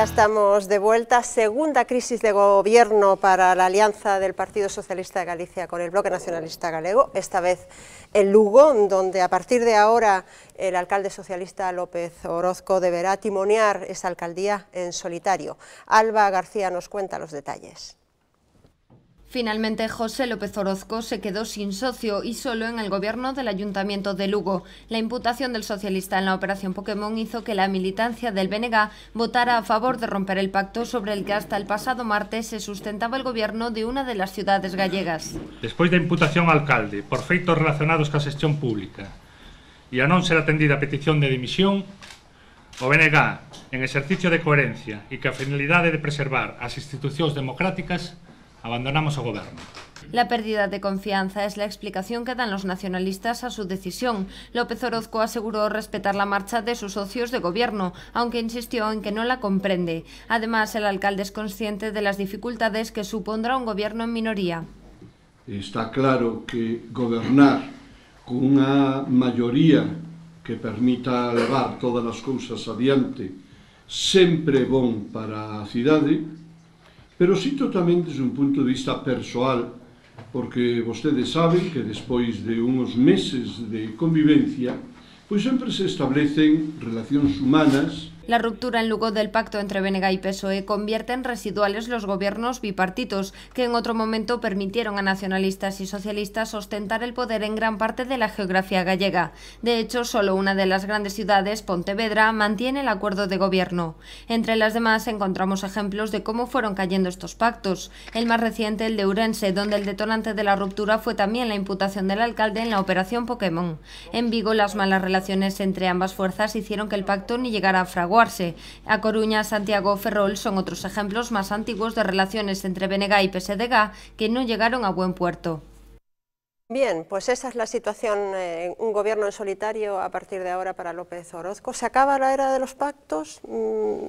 Ya estamos de vuelta. Segunda crisis de gobierno para la alianza del Partido Socialista de Galicia con el Bloque Nacionalista Galego, esta vez en Lugo, donde a partir de ahora el alcalde socialista López Orozco deberá timonear esa alcaldía en solitario. Alba García nos cuenta los detalles. Finalmente, José López Orozco se quedó sin socio y solo en el gobierno del Ayuntamiento de Lugo. La imputación del socialista en la operación Pokémon hizo que la militancia del BNG votara a favor de romper el pacto sobre el que hasta el pasado martes se sustentaba el gobierno de una de las ciudades gallegas. Despois da imputación ao alcalde por feitos relacionados coa xestión pública e a non ser atendida a petición de dimisión, o BNG, en exercicio de coherencia e que a finalidade de preservar as institucións democráticas, abandonamos o gobierno. La pérdida de confianza es la explicación que dan los nacionalistas a su decisión. López Orozco aseguró respetar la marcha de sus socios de gobierno, aunque insistió en que no la comprende. Además, el alcalde es consciente de las dificultades que supondrá un gobierno en minoría. Está claro que gobernar con unha maioría que permita levar todas as cousas adiante sempre é bon para a cidade, pero sito tamén desde un punto de vista persoal, porque vostedes saben que despois de uns meses de convivencia, pois sempre se establecen relacións humanas. La ruptura en Lugo del pacto entre BNG y PSOE convierte en residuales los gobiernos bipartitos, que en otro momento permitieron a nacionalistas y socialistas ostentar el poder en gran parte de la geografía gallega. De hecho, solo una de las grandes ciudades, Pontevedra, mantiene el acuerdo de gobierno. Entre las demás encontramos ejemplos de cómo fueron cayendo estos pactos. El más reciente, el de Ourense, donde el detonante de la ruptura fue también la imputación del alcalde en la operación Pokémon. En Vigo, las malas relaciones entre ambas fuerzas hicieron que el pacto ni llegara a fraguarse. A Coruña, Santiago o Ferrol son otros ejemplos más antiguos de relaciones entre BNG y PSDG que no llegaron a buen puerto. Bien, pues esa es la situación, un gobierno en solitario a partir de ahora para López Orozco. ¿Se acaba la era de los pactos?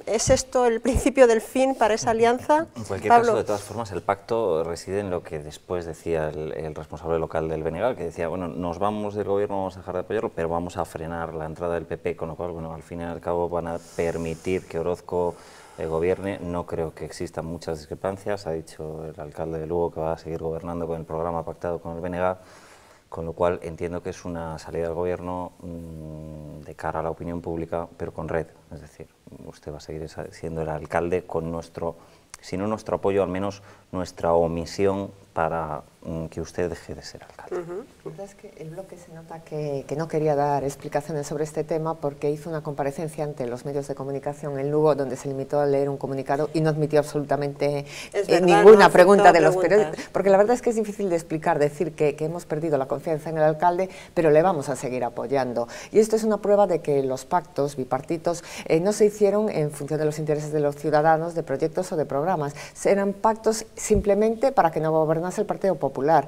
¿Es esto el principio del fin para esa alianza? En cualquier caso, de todas formas, el pacto reside en lo que después decía el responsable local del BNG, que decía, bueno, nos vamos del gobierno, vamos a dejar de apoyarlo, pero vamos a frenar la entrada del PP, con lo cual, bueno, al fin y al cabo van a permitir que Orozco gobierne. No creo que existan muchas discrepancias. Ha dicho el alcalde de Lugo que va a seguir gobernando con el programa pactado con el BNG, con lo cual entiendo que es una salida del gobierno de cara a la opinión pública, pero con red. Es decir, usted va a seguir siendo el alcalde con nuestro, si no nuestro apoyo, al menos nuestra omisión para que usted deje de ser alcalde. La verdad es que el bloque se nota que no quería dar explicaciones sobre este tema porque hizo una comparecencia ante los medios de comunicación en Lugo donde se limitó a leer un comunicado y no admitió absolutamente ninguna pregunta de los periodistas. Porque la verdad es que es difícil de explicar, decir que hemos perdido la confianza en el alcalde, pero le vamos a seguir apoyando. Y esto es una prueba de que los pactos bipartitos no se hicieron en función de los intereses de los ciudadanos, de proyectos o de programas. Eran pactos simplemente para que no gobernase el Partido Popular.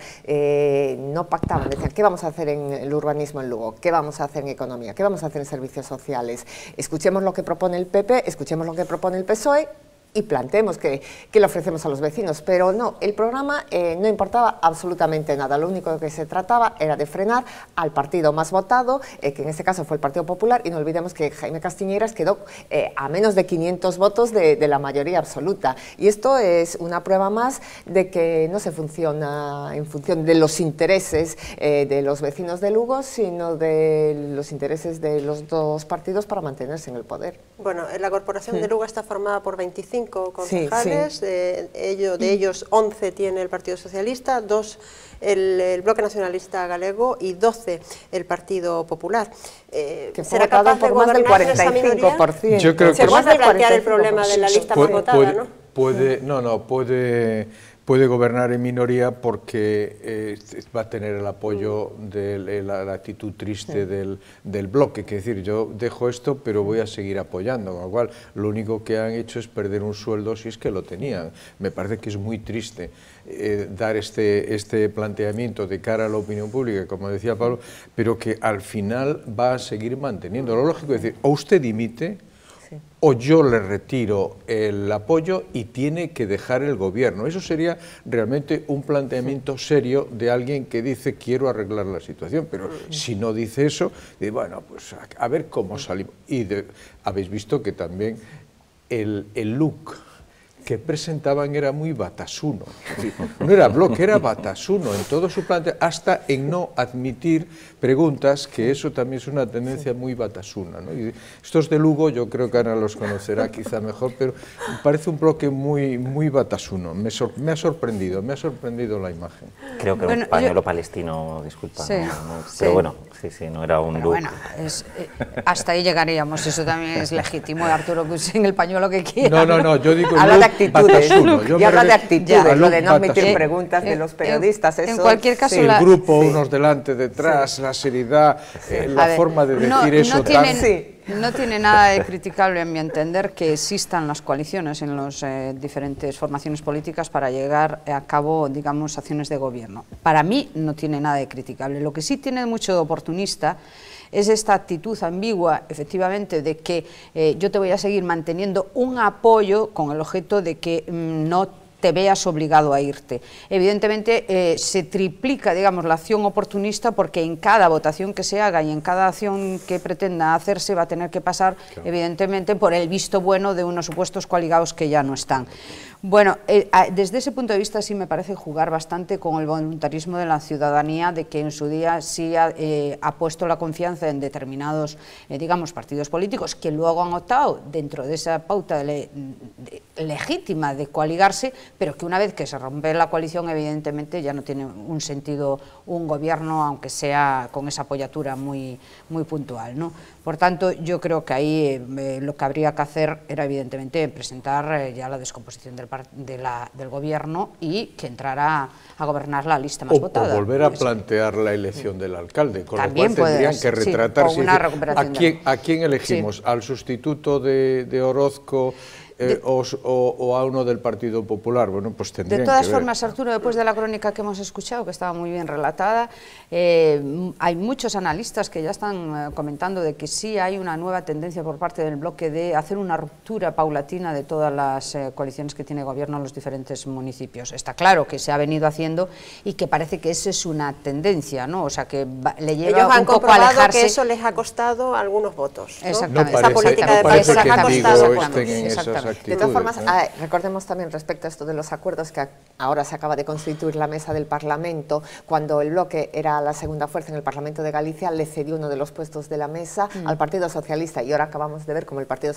No pactaban, decían, ¿qué vamos a hacer en el urbanismo en Lugo? ¿Qué vamos a hacer en economía? ¿Qué vamos a hacer en servicios sociales? Escuchemos lo que propone el PP, escuchemos lo que propone el PSOE y planteemos que le ofrecemos a los vecinos, pero no, el programa no importaba absolutamente nada, lo único que se trataba era de frenar al partido más votado, que en este caso fue el Partido Popular, y no olvidemos que Jaime Castiñeiras quedó a menos de 500 votos de la mayoría absoluta, y esto es una prueba más de que no se funciona en función de los intereses de los vecinos de Lugo, sino de los intereses de los dos partidos para mantenerse en el poder. Bueno, la Corporación de Lugo está formada por 25 concejales, de ellos 11 tiene el Partido Socialista, 2 el Bloque Nacionalista Galego y 12 el Partido Popular. Que fue votado por más del 45%. Yo creo que se puede plantear el problema de la lista más votada, ¿no? Puede gobernar en minoría porque va a tener el apoyo de la actitud triste del bloque, que es decir, yo dejo esto pero voy a seguir apoyando, con lo cual lo único que han hecho es perder un sueldo si es que lo tenían. Me parece que es muy triste dar este planteamiento de cara a la opinión pública, como decía Pablo, pero que al final va a seguir manteniendo. Lo lógico es decir, o usted dimite, o yo le retiro el apoyo y tiene que dejar el gobierno. Eso sería realmente un planteamiento serio de alguien que dice quiero arreglar la situación, pero si no dice eso, bueno, pues a ver cómo salimos. Y habéis visto que también el look que presentaban era muy batasuno. No era Bloc, era batasuno en todo su planteo, hasta en no admitir preguntas, que eso también es una tendencia muy batasuna, ¿no? Y estos de Lugo, yo creo que Ana los conocerá quizá mejor, pero parece un bloque muy batasuno. Me ha sorprendido la imagen. Creo que un pañuelo palestino, disculpa, sí, pero bueno, sí, no era un look. Bueno, hasta ahí llegaríamos, eso también es legítimo, Arturo, que usen el pañuelo que quieran. No, yo digo habla de actitudes, y habla de actitudes, lo de no admitir preguntas de los periodistas. En cualquier caso, el grupo, unos delante, detrás, la seriedad, la forma de decir eso. No tiene nada de criticable, en mi entender, que existan las coaliciones en las diferentes formaciones políticas para llegar a cabo, digamos, acciones de gobierno. Para mí no tiene nada de criticable. Lo que sí tiene mucho de oportunista es esta actitud ambigua, efectivamente, de que yo te voy a seguir manteniendo un apoyo con el objeto de que no te veas obligado a irte. Evidentemente se triplica, digamos, la acción oportunista, porque en cada votación que se haga y en cada acción que pretenda hacerse va a tener que pasar, claro, evidentemente, por el visto bueno de unos supuestos coaligados que ya no están. Bueno, desde ese punto de vista sí me parece jugar bastante con el voluntarismo de la ciudadanía, de que en su día sí ha puesto la confianza en determinados, digamos, partidos políticos que luego han optado dentro de esa pauta legítima de coaligarse, pero que una vez que se rompe la coalición, evidentemente ya no tiene un sentido un gobierno, aunque sea con esa apoyatura muy puntual, ¿no? Por tanto, yo creo que ahí lo que habría que hacer era, evidentemente, presentar ya la descomposición del gobierno y que entrara a gobernar la lista más votada. O volver a plantear la elección del alcalde, con lo cual tendrían que retratarse. ¿A quién elegimos? Sí. ¿Al sustituto de Orozco? O a uno del Partido Popular? Bueno, pues tendrían que ver. De todas formas, Arturo, después de la crónica que hemos escuchado, que estaba muy bien relatada, hay muchos analistas que ya están comentando de que sí hay una nueva tendencia por parte del bloque de hacer una ruptura paulatina de todas las coaliciones que tiene gobierno en los diferentes municipios. Está claro que se ha venido haciendo y que parece que esa es una tendencia, ¿no? O sea, que le lleva un poco a alejarse. Que eso les ha costado algunos votos, ¿no? Exactamente. Esa política de país ha costado. Exactamente. De todas formas, recordemos también respecto a esto de los acuerdos que ahora se acaba de constituir la mesa del Parlamento. Cuando el bloque era la segunda fuerza en el Parlamento de Galicia, le cedió uno de los puestos de la mesa al Partido Socialista, y ahora acabamos de ver cómo el Partido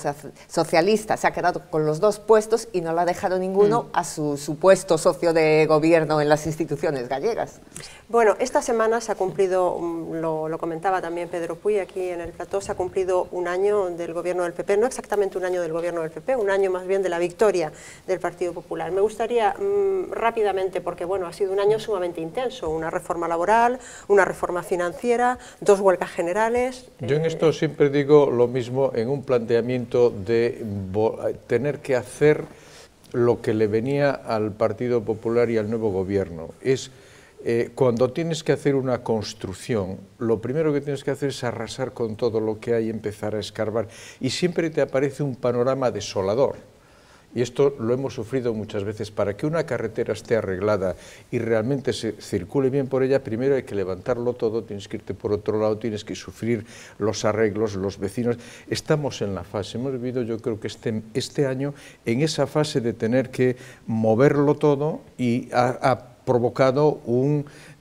Socialista se ha quedado con los dos puestos y no le ha dejado ninguno a su supuesto socio de gobierno en las instituciones gallegas. Bueno, esta semana se ha cumplido, lo comentaba también Pedro Puy aquí en el plató, se ha cumplido un año del gobierno del PP, no exactamente un año del gobierno del PP, un año más bien de la victoria del Partido Popular. Me gustaría rápidamente, porque bueno, ha sido un año sumamente intenso, una reforma laboral, una reforma financiera, 2 huelgas generales. Yo en esto siempre digo lo mismo, en un planteamiento de tener que hacer lo que le venía al Partido Popular y al nuevo gobierno. Es cuando tienes que hacer una construcción, lo primero que tienes que hacer es arrasar con todo lo que hay y empezar a escarbar. Y siempre te aparece un panorama desolador. Y esto lo hemos sufrido muchas veces. Para que una carretera esté arreglada y realmente se circule bien por ella, primero hay que levantarlo todo, tienes que irte por otro lado, tienes que sufrir los arreglos, los vecinos. Estamos en la fase, hemos vivido yo creo que este año en esa fase de tener que moverlo todo, y ha provocado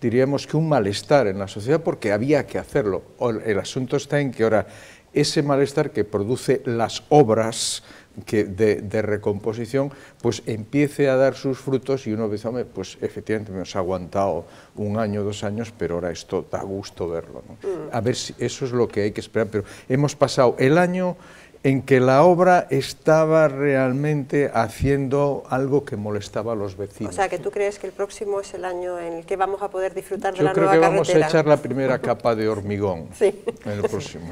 diríamos que un malestar en la sociedad, porque había que hacerlo. El asunto está en que ahora ese malestar que produce las obras de recomposición, pues empiece a dar sus frutos, y uno dice, hombre, pues efectivamente nos ha aguantado 1 año, 2 años, pero ahora esto da gusto verlo, ¿no? A ver si eso es lo que hay que esperar, pero hemos pasado el año en que la obra estaba realmente haciendo algo que molestaba a los vecinos. O sea, que tú crees que el próximo es el año en el que vamos a poder disfrutar de la nueva carretera. Yo creo que carretera. vamos a echar la primera capa de hormigón sí. en el próximo.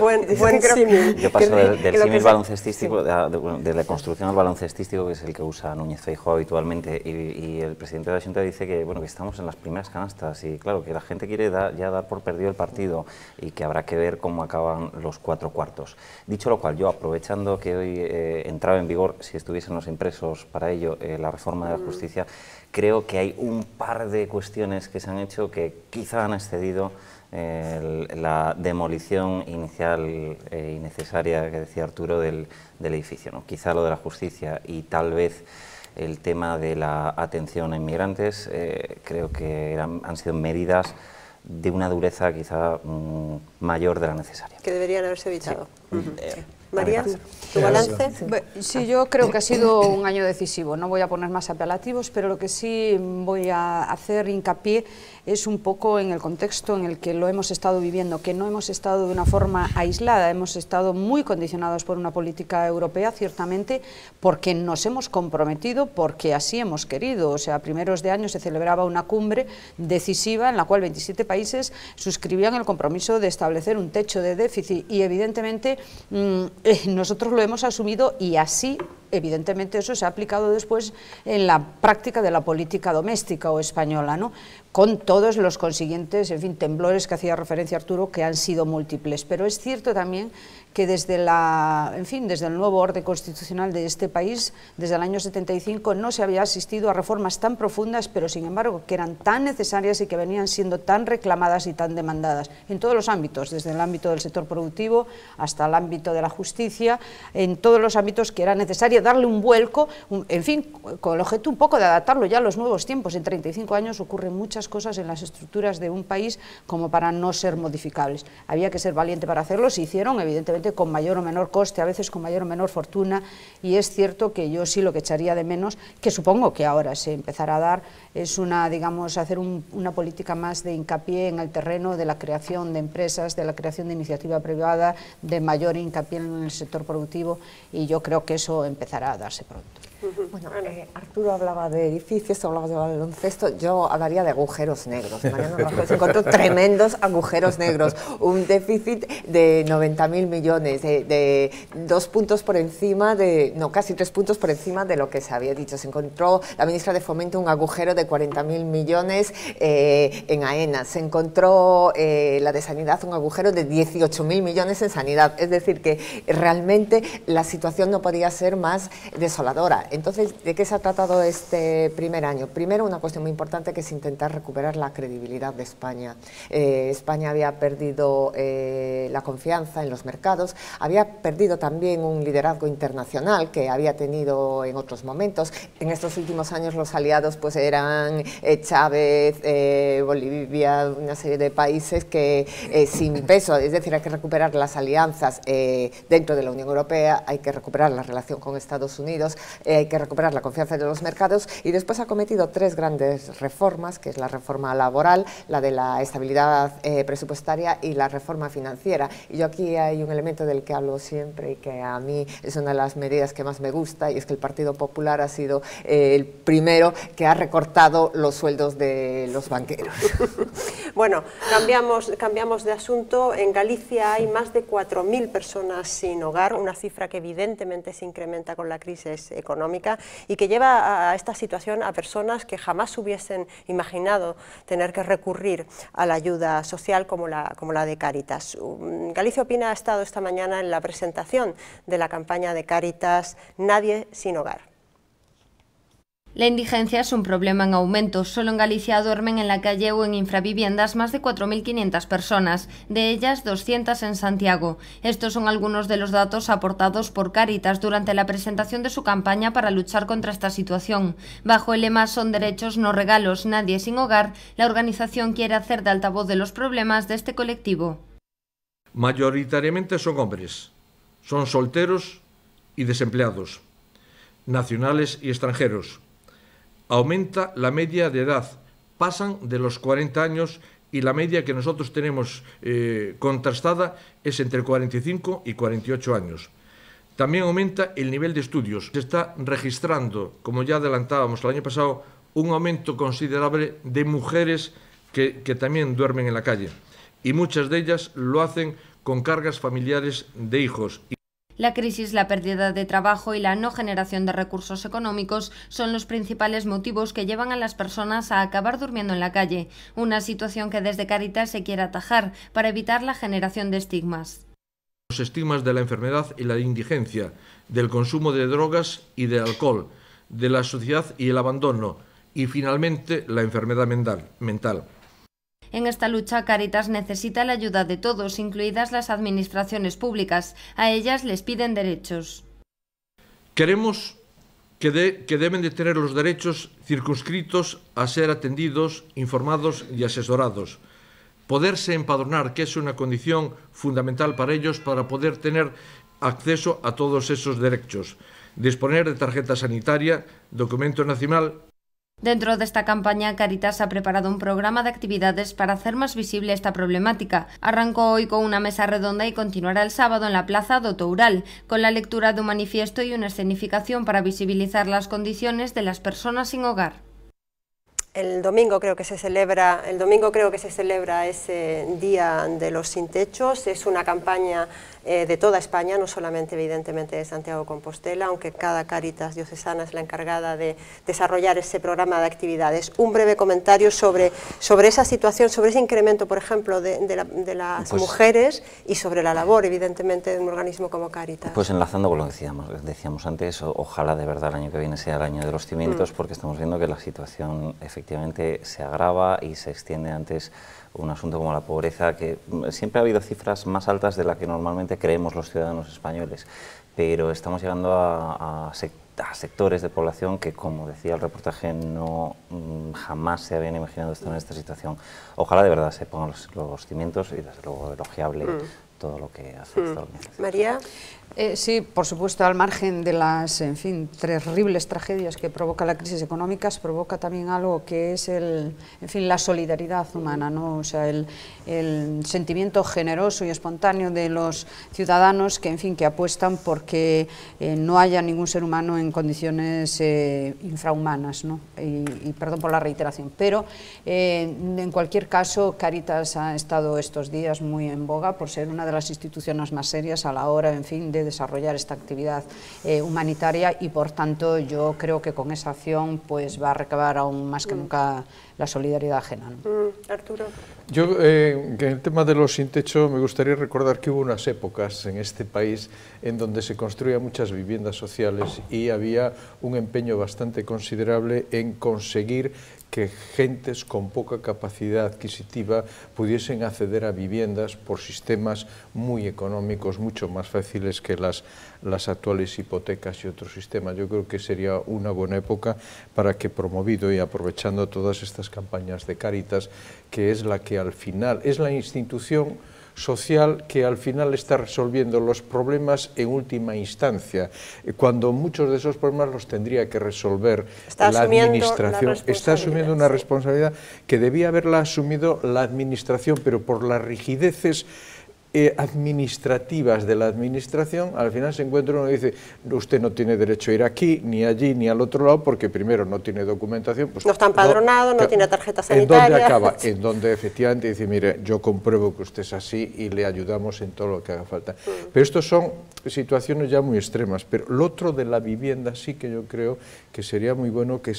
Buen símil. Yo paso del símil baloncestístico, de la construcción al baloncestístico, que es el que usa Núñez Feijóo habitualmente, y el presidente de la Xunta dice que, bueno, que estamos en las primeras canastas, y claro, que la gente quiere ya dar por perdido el partido, y que habrá que ver cómo acaban los 4 cuartos. Dicho lo cual, yo, aprovechando que hoy entraba en vigor, si estuviesen los impresos para ello, la reforma de la justicia, creo que hay un par de cuestiones que se han hecho que quizá han excedido la demolición inicial innecesaria que decía Arturo del edificio, ¿no? Quizá lo de la justicia y tal vez el tema de la atención a inmigrantes, creo que han sido medidas de una dureza quizá mayor de la necesaria. Que deberían haberse evitado. Sí. María, ¿tu balance? Sí, yo creo que ha sido un año decisivo. No voy a poner más apelativos, pero lo que sí voy a hacer hincapié es un poco en el contexto en el que lo hemos estado viviendo, que no hemos estado de una forma aislada, hemos estado muy condicionados por una política europea, ciertamente, porque nos hemos comprometido, porque así hemos querido. O sea, a primeros de año se celebraba una cumbre decisiva en la cual 27 países suscribían el compromiso de establecer un techo de déficit y evidentemente nosotros lo hemos asumido y así, evidentemente, eso se ha aplicado después en la práctica de la política doméstica o española, ¿no? Con todos los consiguientes, en fin, temblores que hacía referencia Arturo, que han sido múltiples. Pero es cierto también que desde desde el nuevo orden constitucional de este país, desde el año 75, no se había asistido a reformas tan profundas, pero sin embargo que eran tan necesarias y que venían siendo tan reclamadas y tan demandadas en todos los ámbitos, desde el ámbito del sector productivo hasta el ámbito de la justicia, en todos los ámbitos que era necesario darle un vuelco, en fin, con el objeto un poco de adaptarlo ya a los nuevos tiempos. En 35 años ocurren muchas cosas en las estructuras de un país como para no ser modificables. Había que ser valiente para hacerlo, se hicieron, evidentemente, con mayor o menor coste, a veces con mayor o menor fortuna, y es cierto que yo sí lo que echaría de menos, que supongo que ahora se empezará a dar, es hacer una política más de hincapié en el terreno de la creación de empresas, de la creación de iniciativa privada, de mayor hincapié en el sector productivo, y yo creo que eso empezará a darse pronto. Bueno, Arturo hablaba de edificios, hablaba de baloncesto, yo hablaría de agujeros negros. Mariano Rajoy encontró tremendos agujeros negros, un déficit de 90.000 millones, de 2 puntos por encima casi 3 puntos por encima de lo que se había dicho. Se encontró la ministra de Fomento un agujero de 40.000 millones en AENA, se encontró la de Sanidad un agujero de 18.000 millones en Sanidad, es decir, que realmente la situación no podía ser más desoladora. Entonces, ¿de qué se ha tratado este primer año? Primero, una cuestión muy importante que es intentar recuperar la credibilidad de España. España había perdido la confianza en los mercados, había perdido también un liderazgo internacional que había tenido en otros momentos. En estos últimos años los aliados pues eran Chávez, Bolivia, una serie de países que sin peso, es decir, hay que recuperar las alianzas dentro de la Unión Europea, hay que recuperar la relación con Estados Unidos, hay que recuperar la confianza de los mercados, y después ha cometido 3 grandes reformas, que es la reforma laboral, la de la estabilidad presupuestaria y la reforma financiera. Y yo aquí hay un elemento del que hablo siempre y que a mí es una de las medidas que más me gusta, y es que el Partido Popular ha sido el primero que ha recortado los sueldos de los banqueros. Bueno, cambiamos de asunto. En Galicia hay más de 4.000 personas sin hogar, una cifra que evidentemente se incrementa con la crisis económica y que lleva a esta situación a personas que jamás hubiesen imaginado tener que recurrir a la ayuda social como la de Cáritas. Galicia Opina ha estado esta mañana en la presentación de la campaña de Cáritas Nadie sin hogar. La indigencia es un problema en aumento. Solo en Galicia duermen en la calle o en infraviviendas más de 4.500 personas, de ellas 200 en Santiago. Estos son algunos de los datos aportados por Cáritas durante la presentación de su campaña para luchar contra esta situación. Bajo el lema "Son derechos, no regalos, nadie sin hogar", la organización quiere hacer de altavoz de los problemas de este colectivo. Mayoritariamente son hombres, son solteros y desempleados, nacionales y extranjeros. Aumenta la media de edad, pasan de los 40 años y la media que nosotros tenemos contrastada es entre 45 y 48 años. También aumenta el nivel de estudios. Se está registrando, como ya adelantábamos el año pasado, un aumento considerable de mujeres que también duermen en la calle, y muchas de ellas lo hacen con cargas familiares de hijos. La crisis, la pérdida de trabajo y la no generación de recursos económicos son los principales motivos que llevan a las personas a acabar durmiendo en la calle, una situación que desde Cáritas se quiere atajar para evitar la generación de estigmas. Los estigmas de la enfermedad y la indigencia, del consumo de drogas y de alcohol, de la sociedad y el abandono, y finalmente la enfermedad mental. En esta lucha, Cáritas necesita la ayuda de todos, incluidas las administraciones públicas. A ellas les piden derechos. Queremos que deben de tener los derechos circunscritos a ser atendidos, informados y asesorados. Poderse empadronar, que es una condición fundamental para ellos para poder tener acceso a todos esos derechos. Disponer de tarjeta sanitaria, documento nacional. Dentro de esta campaña, Cáritas ha preparado un programa de actividades para hacer más visible esta problemática. Arrancó hoy con una mesa redonda y continuará el sábado en la Plaza do Toural, con la lectura de un manifiesto y una escenificación para visibilizar las condiciones de las personas sin hogar. El domingo creo que se celebra ese Día de los Sin Techos. Es una campaña de toda España, no solamente evidentemente de Santiago de Compostela, aunque cada Cáritas diocesana es la encargada de desarrollar ese programa de actividades. Un breve comentario sobre esa situación, sobre ese incremento, por ejemplo, de las mujeres y sobre la labor, evidentemente, de un organismo como Cáritas. Pues enlazando con lo que decíamos antes, ojalá de verdad el año que viene sea el año de los cimientos, porque estamos viendo que la situación efectivamente se agrava y se extiende antes un asunto como la pobreza, que siempre ha habido cifras más altas de las que normalmente creemos los ciudadanos españoles, pero estamos llegando a sectores de población que, como decía el reportaje, jamás se habían imaginado estar en esta situación. Ojalá de verdad se pongan los cimientos y desde luego elogiable todo lo que hace esta organización. María. Sí, por supuesto, al margen de las, en fin, terribles tragedias que provoca la crisis económica, provoca también algo que es la solidaridad humana, ¿no? O sea, el sentimiento generoso y espontáneo de los ciudadanos que apuestan porque no haya ningún ser humano en condiciones infrahumanas, ¿no? Y perdón por la reiteración, pero en cualquier caso, Cáritas ha estado estos días muy en boga por ser una de las instituciones más serias a la hora, de desarrollar esta actividad humanitaria, y por tanto yo creo que con esa acción pues va a recabar aún más que nunca la solidaridad ajena, ¿no? Arturo. Yo, en el tema de los sin techo, me gustaría recordar que hubo unas épocas en este país en donde se construían muchas viviendas sociales y había un empeño bastante considerable en conseguir que gentes con poca capacidad adquisitiva pudiesen acceder a viviendas por sistemas muy económicos, mucho más fáciles que las actuales hipotecas y otros sistemas. Yo creo que sería una buena época para que, promovido y aprovechando todas estas campañas de Cáritas, que es la que al final es la institución social que al final está resolviendo los problemas en última instancia, cuando muchos de esos problemas los tendría que resolver la administración. Está asumiendo una responsabilidad que debía haberla asumido la administración, pero por las rigideces administrativas de la administración, al final se encuentra uno y dice, usted no tiene derecho a ir aquí, ni allí, ni al otro lado, porque primero no tiene documentación. Pues, no está empadronado, no tiene tarjeta sanitaria. ¿En dónde acaba? En donde efectivamente dice, mire, yo compruebo que usted es así y le ayudamos en todo lo que haga falta. Pero estos son situaciones ya muy extremas, pero lo otro de la vivienda sí que yo creo que sería muy bueno que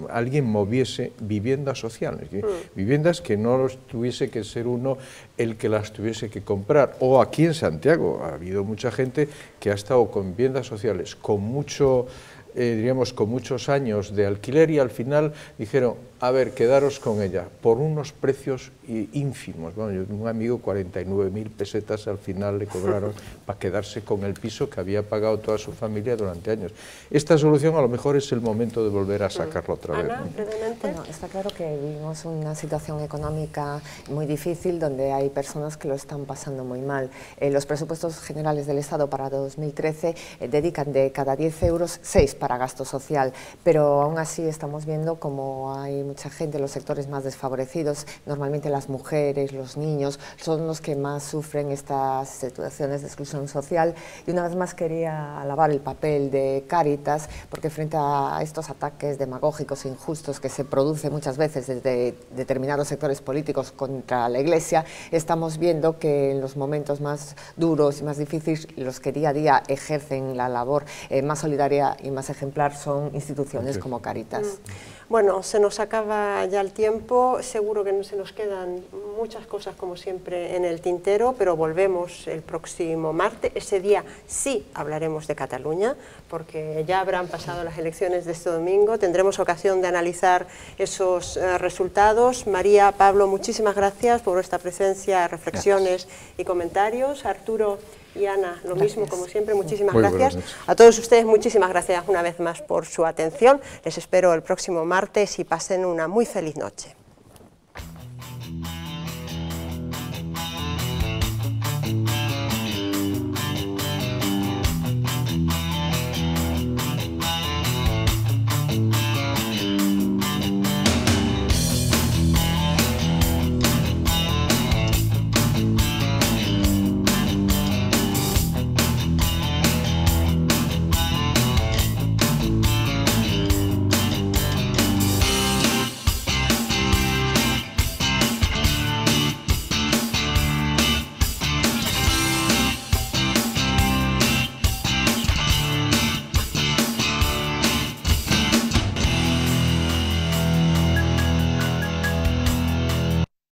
alguien moviese viviendas sociales, viviendas que no tuviese que ser uno el que las tuviese que comprar. O aquí en Santiago ha habido mucha gente que ha estado con viviendas sociales con mucho, diríamos, con muchos años de alquiler y al final dijeron, a ver, quedaros con ella, por unos precios ínfimos. Bueno, yo tengo un amigo, 49.000 pesetas al final le cobraron para quedarse con el piso que había pagado toda su familia durante años. Esta solución a lo mejor es el momento de volver a sacarlo otra vez, ¿no? Bueno, está claro que vivimos una situación económica muy difícil donde hay personas que lo están pasando muy mal. Los presupuestos generales del Estado para 2013 dedican de cada 10 euros 6 para gasto social, pero aún así estamos viendo como hay mucha gente, los sectores más desfavorecidos, normalmente las mujeres, los niños, son los que más sufren estas situaciones de exclusión social. Y una vez más quería alabar el papel de Cáritas, porque frente a estos ataques demagógicos e injustos que se producen muchas veces desde determinados sectores políticos contra la Iglesia, estamos viendo que en los momentos más duros y más difíciles, los que día a día ejercen la labor más solidaria y más ejemplar son instituciones como Cáritas. Bueno, se nos acaba acaba ya el tiempo, seguro que se nos quedan muchas cosas como siempre en el tintero, pero volvemos el próximo martes. Ese día sí hablaremos de Cataluña, porque ya habrán pasado las elecciones de este domingo, tendremos ocasión de analizar esos resultados. María, Pablo, muchísimas gracias por vuestra presencia, reflexiones y comentarios. Arturo y Ana, lo mismo como siempre, muchísimas gracias. A todos ustedes, muchísimas gracias una vez más por su atención. Les espero el próximo martes y pasen una muy feliz noche.